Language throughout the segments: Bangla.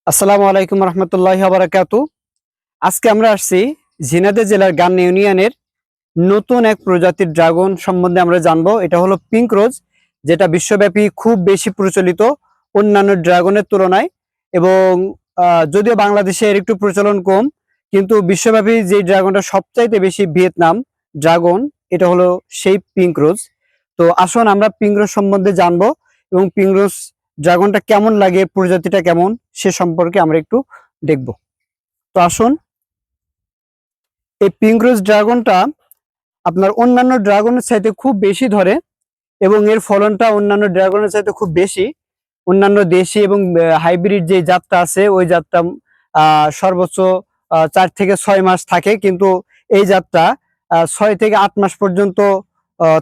আসসালামু আলাইকুম রহমতুল্লাহি ওয়া বারাকাতু। আজকে আমরা আসছি ঝিনাইদহ জেলার গান্নী ইউনিয়নের নতুন এক প্রজাতির ড্রাগন সম্বন্ধে আমরা জানবো। এটা হলো পিঙ্ক রোজ, যেটা বিশ্বব্যাপী খুব বেশি প্রচলিত অন্যান্য ড্রাগনের তুলনায়। এবং যদিও বাংলাদেশে এর একটু প্রচলন কম, কিন্তু বিশ্বব্যাপী যে ড্রাগনটা সবচাইতে বেশি ভিয়েতনাম ড্রাগন, এটা হলো সেই পিঙ্ক রোজ। তো আসুন আমরা পিঙ্ক রোজ সম্বন্ধে জানবো এবং পিঙ্ক রোজ ড্রাগনটা কেমন লাগে, প্রজাতিটা কেমন, সে সম্পর্কে আমরা একটু দেখব। তো আসুন, এই পিঙ্ক রোজ ড্রাগনটা আপনার অন্যান্য ড্রাগনের চাইতে খুব বেশি ধরে এবং এর ফলনটা অন্যান্য ড্রাগনের চাইতে খুব বেশি। অন্যান্য দেশি এবং হাইব্রিড যে জাতটা আছে ওই জাতটা সর্বোচ্চ 4 থেকে 6 মাস থাকে, কিন্তু এই জাতটা 6 থেকে 8 মাস পর্যন্ত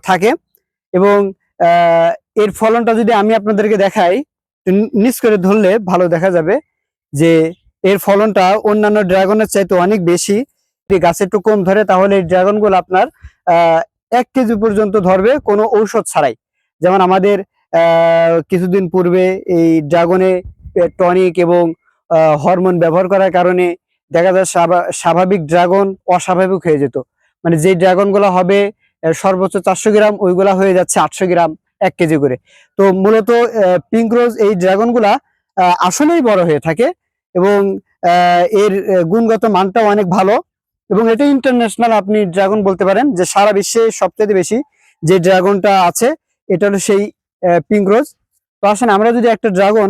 থাকে। এবং আহ, এর ফলনটা যদি আমি আপনাদেরকে দেখাই, নিচ করে ধরলে ভালো দেখা যাবে যে এর ফলনটা অন্যান্য ড্রাগনের চাইতে অনেক বেশি। যদি গাছে একটু কম ধরে তাহলে এই ড্রাগন গুলো আপনার 1 কেজি পর্যন্ত ধরবে কোনো ঔষধ ছাড়াই। যেমন আমাদের কিছুদিন পূর্বে এই ড্রাগনে টনিক এবং হরমোন ব্যবহার করার কারণে দেখা যায় স্বাভাবিক ড্রাগন অস্বাভাবিক হয়ে যেত। মানে যে ড্রাগন গুলো হবে সর্বোচ্চ 400 গ্রাম, ওইগুলা হয়ে যাচ্ছে 800 গ্রাম 1 কেজি করে। তো মূলত পিঙ্ক রোজ এই ড্রাগন গুলা আসলেই বড় হয়ে থাকে এবং এর গুণগত মানটাও অনেক ভালো। এবং এটা ইন্টারন্যাশনাল আপনি ড্রাগন বলতে পারেন, যে সারা বিশ্বে সবচেয়ে বেশি যে ড্রাগনটা আছে এটা হলো সেই পিঙ্ক রোজ। তো আসেন আমরা যদি একটা ড্রাগন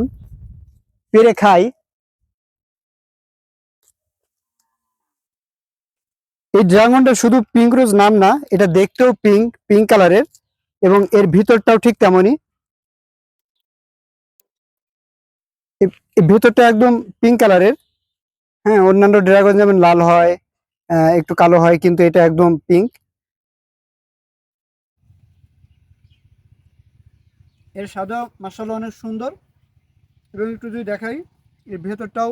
পেরে খাই। এই ড্রাগনটা শুধু পিঙ্ক রোজ নাম না, এটা দেখতেও পিঙ্ক পিঙ্ক কালারের এবং এর ভিতরটাও ঠিক তেমনই। এই ভিতরটা একদম পিঙ্ক কালারের। হ্যাঁ, অন্যান্য ড্রাগন যেমন লাল হয়, একটু কালো হয়, কিন্তু এটা একদম পিঙ্ক। এর স্বাদও মাশাআল্লাহ অনেক সুন্দর। এবং একটু যদি দেখাই, এর ভেতরটাও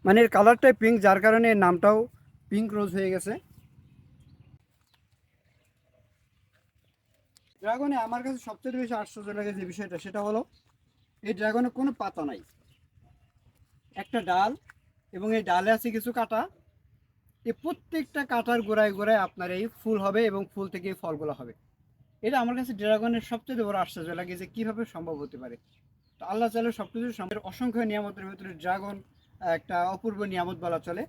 মানে এর কালারটাই পিঙ্ক, যার কারণে এর নামটাও পিঙ্ক রোজ হয়ে গেছে। ড্রাগনে আমার কাছে সবচেয়ে বেশি আশ্চর্য লাগে যে বিষয়টা, সেটা হলো এই ড্রাগনে কোনো পাতা নাই, একটা ডাল, এবং এই ডালে আছে কিছু কাঁটা। এই প্রত্যেকটা কাঁটার গোড়ায় গোড়ায় আপনার এই ফুল হবে এবং ফুল থেকে এই ফলগুলো হবে। এটা আমার কাছে ড্রাগনের সবচেয়ে বড় আশ্চর্য লাগে যে কিভাবে সম্ভব হতে পারে। তো আল্লাহ চাইলে সবকিছু সম্ভব। অসংখ্য নিয়ামতের ভিতরে ড্রাগন একটা অপূর্ব নিয়ামত বলা চলে।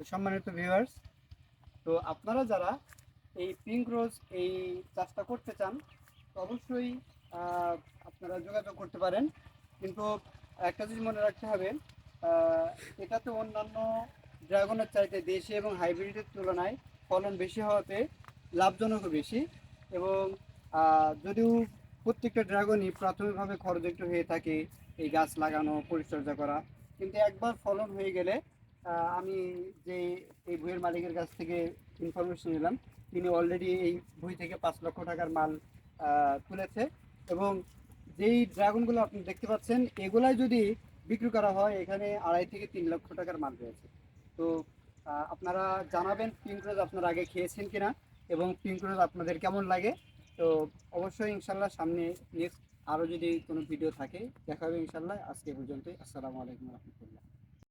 তো সম্মানিত ভিউয়ার্স, তো আপনারা যারা এই পিঙ্ক রোজ এই চাষটা করতে চান, তো অবশ্যই আহ, আপনারা যোগাযোগ করতে পারেন। কিন্তু একটা জিনিস মনে রাখতে হবে, আহ, এটাতে অন্যান্য ড্রাগনের চাইতে দেশি এবং হাইব্রিডের তুলনায় ফলন বেশি হওয়াতে লাভজনকও বেশি। এবং যদিও প্রত্যেকটা ড্রাগনই প্রাথমিকভাবে খরচ একটু হয়ে থাকে, এই গাছ লাগানো পরিচর্যা করা, কিন্তু একবার ফলন হয়ে গেলে আমি যে এই বইয়ের মালিকের কাছ থেকে ইনফরমেশন নিলাম, তিনি অলরেডি এই বই থেকে 5 লক্ষ টাকার মাল তুলেছে। এবং যেই ড্রাগনগুলো আপনি দেখতে পাচ্ছেন, এগুলাই যদি বিক্রি করা হয়, এখানে 2.5 থেকে 3 লক্ষ টাকার মাল রয়েছে। তো আপনারা জানাবেন পিঙ্ক রোজ আপনারা আগে খেয়েছেন কিনা এবং পিঙ্ক রোজ আপনাদের কেমন লাগে। তো অবশ্যই ইনশাল্লাহ সামনে নেক্সট আরও যদি কোনো ভিডিও থাকে দেখা হবে ইনশাল্লাহ। আজকে পর্যন্তই। আসসালামু আলাইকুম।